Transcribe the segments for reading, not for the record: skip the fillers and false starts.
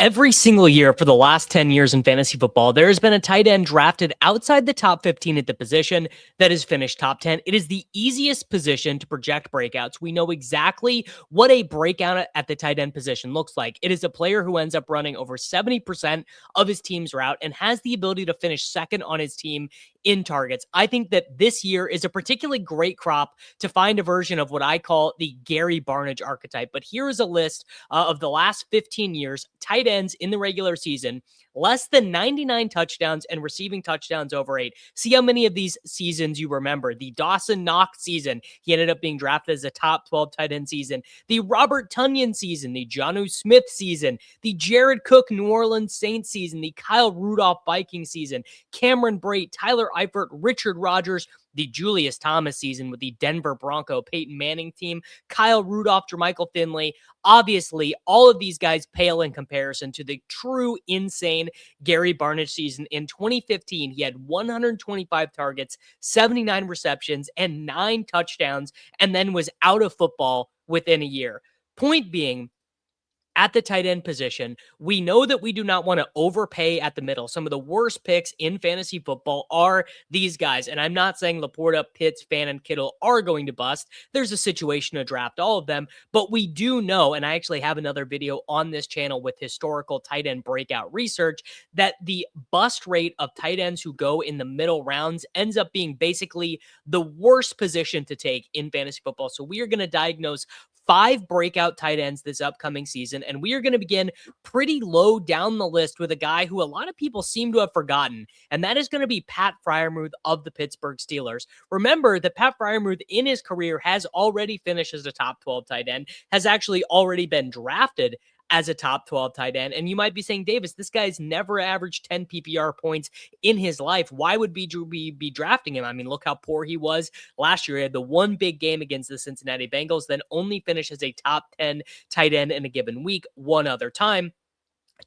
Every single year for the last 10 years in fantasy football, there has been a tight end drafted outside the top 15 at the position that has finished top 10. It is the easiest position to project breakouts. We know exactly what a breakout at the tight end position looks like. It is a player who ends up running over 70% of his team's route and has the ability to finish second on his team in targets. I think that this year is a particularly great crop to find a version of what I call the Gary Barnidge archetype. But here is a list of the last 15 years, tight ends in the regular season, less than 99 touchdowns and receiving touchdowns over 8. See how many of these seasons you remember. The Dawson Knox season, he ended up being drafted as a top 12 tight end season. The Robert Tonyan season, the Jonnu Smith season, the Jared Cook New Orleans Saints season, the Kyle Rudolph Viking season, Cameron Brate, Tyler Eifert, Richard Rodgers, the Julius Thomas season with the Denver Bronco Peyton Manning team, Kyle Rudolph, Jermichael Finley. Obviously, all of these guys pale in comparison to the true insane Gary Barnidge season. In 2015, he had 125 targets, 79 receptions, and 9 touchdowns, and then was out of football within a year. Point being, at the tight end position, we know that we do not want to overpay at the middle. Some of the worst picks in fantasy football are these guys. And I'm not saying Laporta, Pitts, Fan, and Kittle are going to bust. There's a situation to draft all of them. But we do know, and I actually have another video on this channel with historical tight end breakout research, that the bust rate of tight ends who go in the middle rounds ends up being basically the worst position to take in fantasy football. So we are going to diagnose 5 breakout tight ends this upcoming season. And we are going to begin pretty low down the list with a guy who a lot of people seem to have forgotten. And that is going to be Pat Freiermuth of the Pittsburgh Steelers. Remember that Pat Freiermuth in his career has already finished as a top 12 tight end, has actually already been drafted as a top 12 tight end. And you might be saying, Davis, this guy's never averaged 10 PPR points in his life. Why would we be drafting him? I mean, look how poor he was last year. He had the one big game against the Cincinnati Bengals, then only finished as a top 10 tight end in a given week one other time.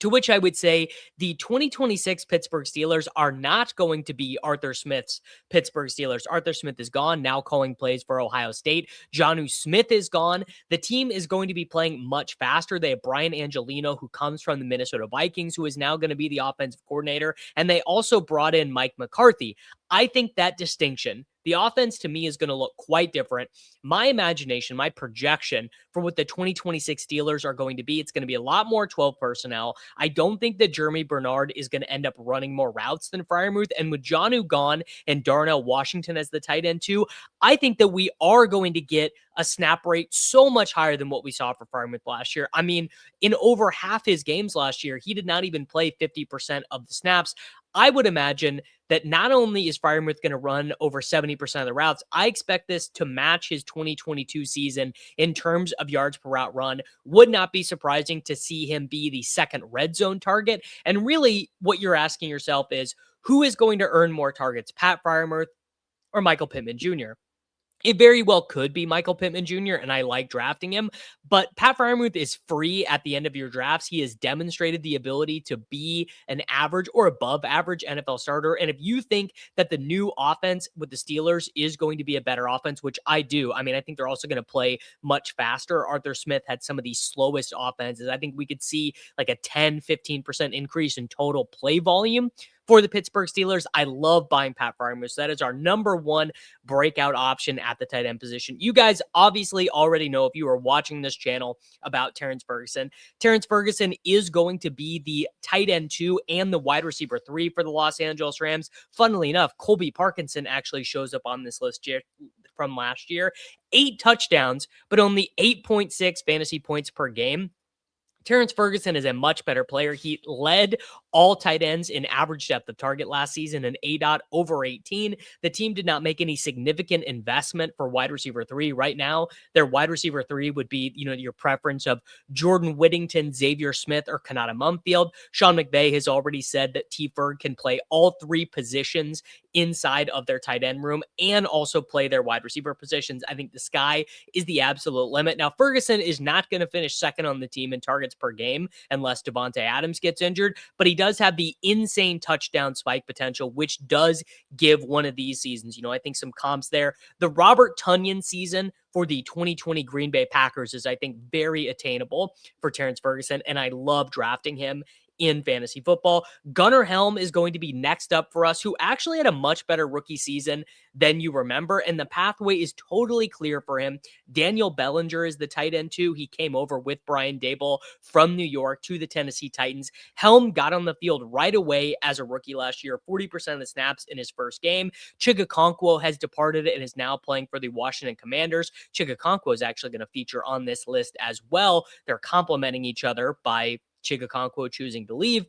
To which I would say the 2026 Pittsburgh Steelers are not going to be Arthur Smith's Pittsburgh Steelers. Arthur Smith is gone, now calling plays for Ohio State. Jonnu Smith is gone. The team is going to be playing much faster. They have Brian Angelino, who comes from the Minnesota Vikings, who is now going to be the offensive coordinator. And they also brought in Mike McCarthy. I think that distinction, the offense to me is going to look quite different. My imagination, my projection for what the 2026 Steelers are going to be, it's going to be a lot more 12 personnel. I don't think that Jeremy Bernard is going to end up running more routes than Freiermuth. And with Jonnu gone and Darnell Washington as the tight end too, I think that we are going to get a snap rate so much higher than what we saw for Freiermuth last year. I mean, in over half his games last year, he did not even play 50% of the snaps. I would imagine that not only is Freiermuth going to run over 70% of the routes, I expect this to match his 2022 season in terms of yards per route run. Would not be surprising to see him be the second red zone target. And really what you're asking yourself is, who is going to earn more targets, Pat Freiermuth or Michael Pittman Jr.? It very well could be Michael Pittman Jr., and I like drafting him, but Pat Freiermuth is free at the end of your drafts. He has demonstrated the ability to be an average or above average NFL starter, and if you think that the new offense with the Steelers is going to be a better offense, which I do, I mean, I think they're also going to play much faster. Arthur Smith had some of the slowest offenses. I think we could see like a 10-15% increase in total play volume for the Pittsburgh Steelers. I love buying Pat Freiermuth. So that is our number one breakout option at the tight end position. You guys obviously already know, if you are watching this channel, about Terrence Ferguson. Terrence Ferguson is going to be the tight end 2 and the wide receiver 3 for the Los Angeles Rams. Funnily enough, Colby Parkinson actually shows up on this list from last year. 8 touchdowns, but only 8.6 fantasy points per game. Terrence Ferguson is a much better player. He led all tight ends in average depth of target last season, an ADOT over 18. The team did not make any significant investment for wide receiver 3. Right now, their wide receiver 3 would be, your preference of Jordan Whittington, Xavier Smith, or Kanata Mumfield. Sean McVay has already said that T. Ferg can play all 3 positions inside of their tight end room and also play their wide receiver positions. I think the sky is the absolute limit. Now, Ferguson is not going to finish second on the team in targets per game unless Devontae Adams gets injured, but he does have the insane touchdown spike potential, which does give one of these seasons. I think some comps there. The Robert Tonyan season for the 2020 Green Bay Packers is, I think, very attainable for Terrence Ferguson, and I love drafting him in fantasy football. Gunnar Helm is going to be next up for us, who actually had a much better rookie season than you remember, and the pathway is totally clear for him. Daniel Bellinger is the tight end too. He came over with Brian Daboll from New York to the Tennessee Titans. Helm got on the field right away as a rookie last year, 40% of the snaps in his first game. Chigakonkwo has departed and is now playing for the Washington Commanders. Chigakonkwo is actually going to feature on this list as well. They're complementing each other by Chigakonkwo choosing to leave.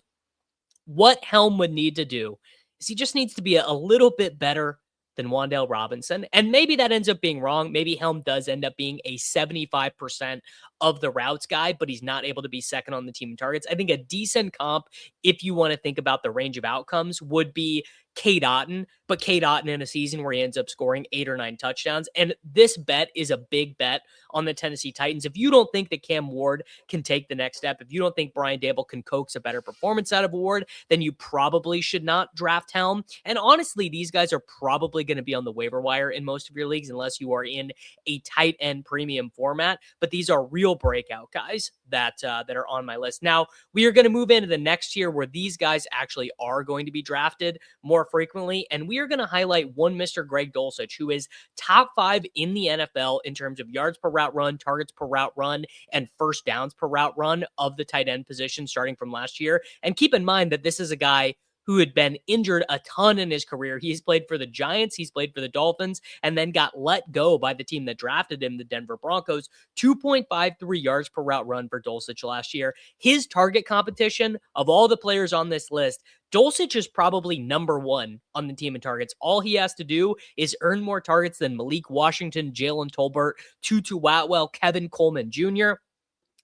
What Helm would need to do is he just needs to be a little bit better than Wan'Dale Robinson. And maybe that ends up being wrong. Maybe Helm does end up being a 75% of the routes guy, but he's not able to be second on the team in targets. I think a decent comp, if you want to think about the range of outcomes, would be Cade Otton, but Cade Otton in a season where he ends up scoring 8 or 9 touchdowns. And this bet is a big bet on the Tennessee Titans. If you don't think that Cam Ward can take the next step, if you don't think Brian Daboll can coax a better performance out of Ward, then you probably should not draft Helm. And honestly, these guys are probably going to be on the waiver wire in most of your leagues, unless you are in a tight end premium format. But these are real breakout guys that are on my list. Now, we are going to move into the next tier where these guys actually are going to be drafted more frequently. And we are going to highlight one Mr. Greg Dulcich, who is top 5 in the NFL in terms of yards per route run, targets per route run, and first downs per route run of the tight end position starting from last year. And keep in mind that this is a guy who had been injured a ton in his career. He's played for the Giants, he's played for the Dolphins, and then got let go by the team that drafted him, the Denver Broncos. 2.53 yards per route run for Dulcich last year. His target competition of all the players on this list, Dulcich is probably number 1 on the team in targets. All he has to do is earn more targets than Malik Washington, Jalen Tolbert, Tutu Atwell, Kevin Coleman Jr.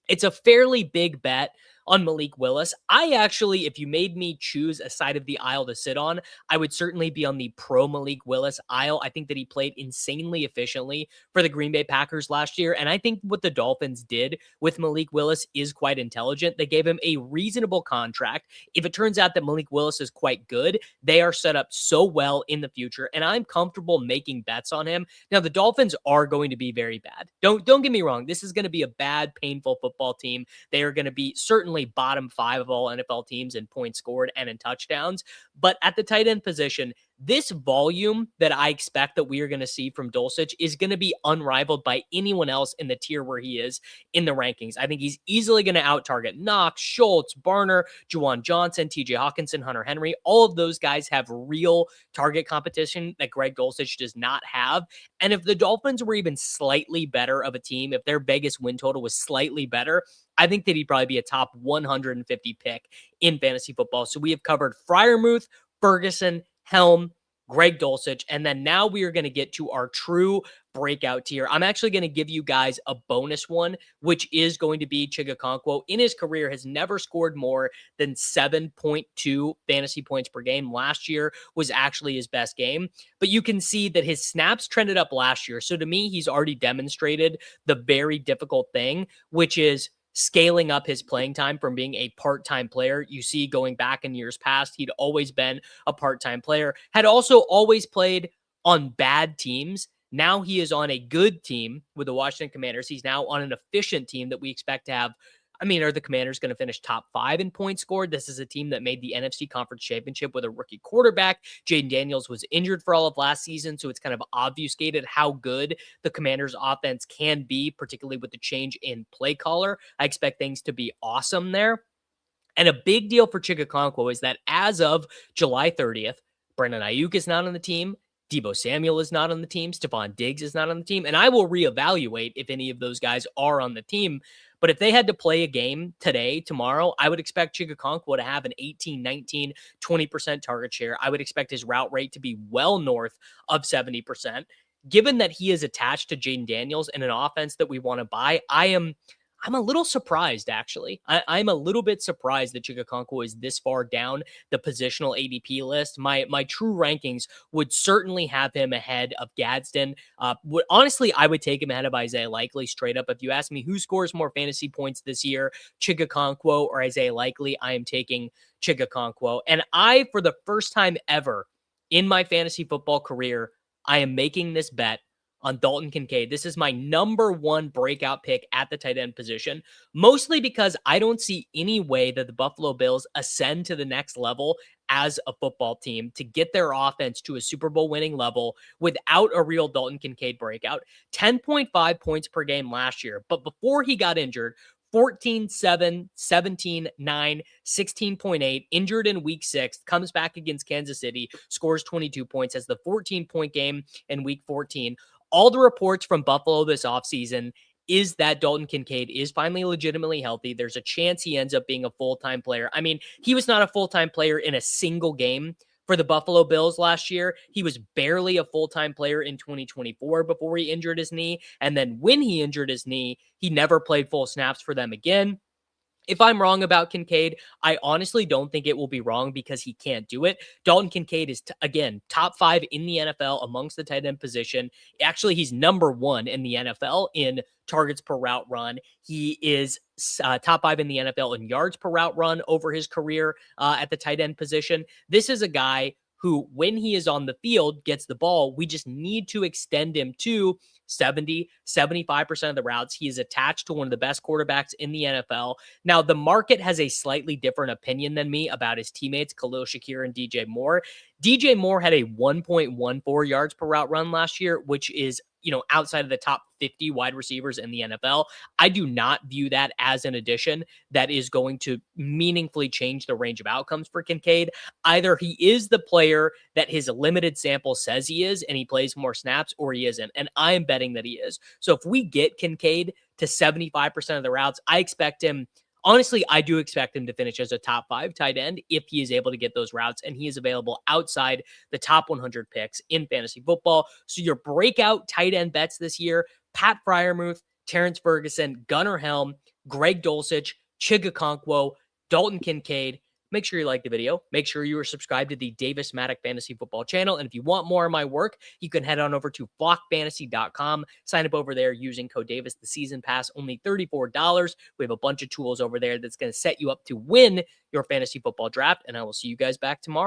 It's a fairly big bet on Malik Willis. I actually, if you made me choose a side of the aisle to sit on, I would certainly be on the pro Malik Willis aisle. I think that he played insanely efficiently for the Green Bay Packers last year. And I think what the Dolphins did with Malik Willis is quite intelligent. They gave him a reasonable contract. If it turns out that Malik Willis is quite good, they are set up so well in the future. And I'm comfortable making bets on him. Now, the Dolphins are going to be very bad. Don't get me wrong. This is going to be a bad, painful football team. They are going to be certainly bottom 5 of all NFL teams in points scored and in touchdowns. But at the tight end position, this volume that I expect that we are going to see from Dulcich is going to be unrivaled by anyone else in the tier where he is in the rankings. I think he's easily going to out-target Knox, Schultz, Barner, Juwan Johnson, TJ Hawkinson, Hunter Henry. All of those guys have real target competition that Greg Dulcich does not have. And if the Dolphins were even slightly better of a team, if their Vegas win total was slightly better, I think that he'd probably be a top 150 pick in fantasy football. So we have covered Freiermuth, Ferguson, Helm, Greg Dulcich, and then now we are going to get to our true breakout tier. I'm actually going to give you guys a bonus one, which is going to be Chigakonkwo. In his career, has never scored more than 7.2 fantasy points per game. Last year was actually his best game, but you can see that his snaps trended up last year. So to me, he's already demonstrated the very difficult thing, which is scaling up his playing time from being a part-time player. You see, going back in years past, he'd always been a part-time player, had also always played on bad teams. Now he is on a good team with the Washington Commanders. He's now on an efficient team that we expect to have. I mean, are the Commanders going to finish top 5 in points scored? This is a team that made the NFC Conference Championship with a rookie quarterback. Jaden Daniels was injured for all of last season, so it's kind of obfuscated how good the Commanders offense can be, particularly with the change in play caller. I expect things to be awesome there. And a big deal for Chigakonkwo is that as of July 30th, Brandon Ayuk is not on the team. Deebo Samuel is not on the team. Stephon Diggs is not on the team. And I will reevaluate if any of those guys are on the team. But if they had to play a game today, tomorrow, I would expect Chigakonkwo to have an 18, 19, 20% target share. I would expect his route rate to be well north of 70%. Given that he is attached to Jaden Daniels in an offense that we want to buy, I'm I'm a little surprised, actually. I'm a little bit surprised that Chigakonkwo is this far down the positional ADP list. My true rankings would certainly have him ahead of Gadsden. Honestly, I would take him ahead of Isaiah Likely straight up. If you ask me who scores more fantasy points this year, Chigakonkwo or Isaiah Likely, I am taking Chigakonkwo. And I, for the first time ever in my fantasy football career, I am making this bet on Dalton Kincaid. This is my number one breakout pick at the tight end position, mostly because I don't see any way that the Buffalo Bills ascend to the next level as a football team to get their offense to a Super Bowl winning level without a real Dalton Kincaid breakout. 10.5 points per game last year, but before he got injured, 14, 7, 17, 9, 16.8, injured in week 6, comes back against Kansas City, scores 22 points, has the 14-point game in week 14. All the reports from Buffalo this offseason is that Dalton Kincaid is finally legitimately healthy. There's a chance he ends up being a full-time player. I mean, he was not a full-time player in a single game for the Buffalo Bills last year. He was barely a full-time player in 2024 before he injured his knee. And then when he injured his knee, he never played full snaps for them again. If I'm wrong about Kincaid, I honestly don't think it will be wrong because he can't do it. Dalton Kincaid is, again, top 5 in the NFL amongst the tight end position. Actually, he's number 1 in the NFL in targets per route run. He is top 5 in the NFL in yards per route run over his career at the tight end position. This is a guy who, when he is on the field, gets the ball. We just need to extend him to 70, 75% of the routes. He is attached to one of the best quarterbacks in the NFL. Now, the market has a slightly different opinion than me about his teammates, Khalil Shakir and DJ Moore. DJ Moore had a 1.14 yards per route run last year, which is, outside of the top 50 wide receivers in the NFL. I do not view that as an addition that is going to meaningfully change the range of outcomes for Kincaid. Either he is the player that his limited sample says he is, and he plays more snaps, or he isn't. And I am betting that he is. So if we get Kincaid to 75% of the routes, I expect him. Honestly, I do expect him to finish as a top 5 tight end if he is able to get those routes, and he is available outside the top 100 picks in fantasy football. So your breakout tight end bets this year: Pat Freiermuth, Terrence Ferguson, Gunnar Helm, Greg Dulcich, Chigakonkwo, Dalton Kincaid. Make sure you like the video. Make sure you are subscribed to the Davis Mattek Fantasy Football channel. And if you want more of my work, you can head on over to flockfantasy.com. Sign up over there using code Davis. The season pass, only $34. We have a bunch of tools over there that's going to set you up to win your fantasy football draft. And I will see you guys back tomorrow.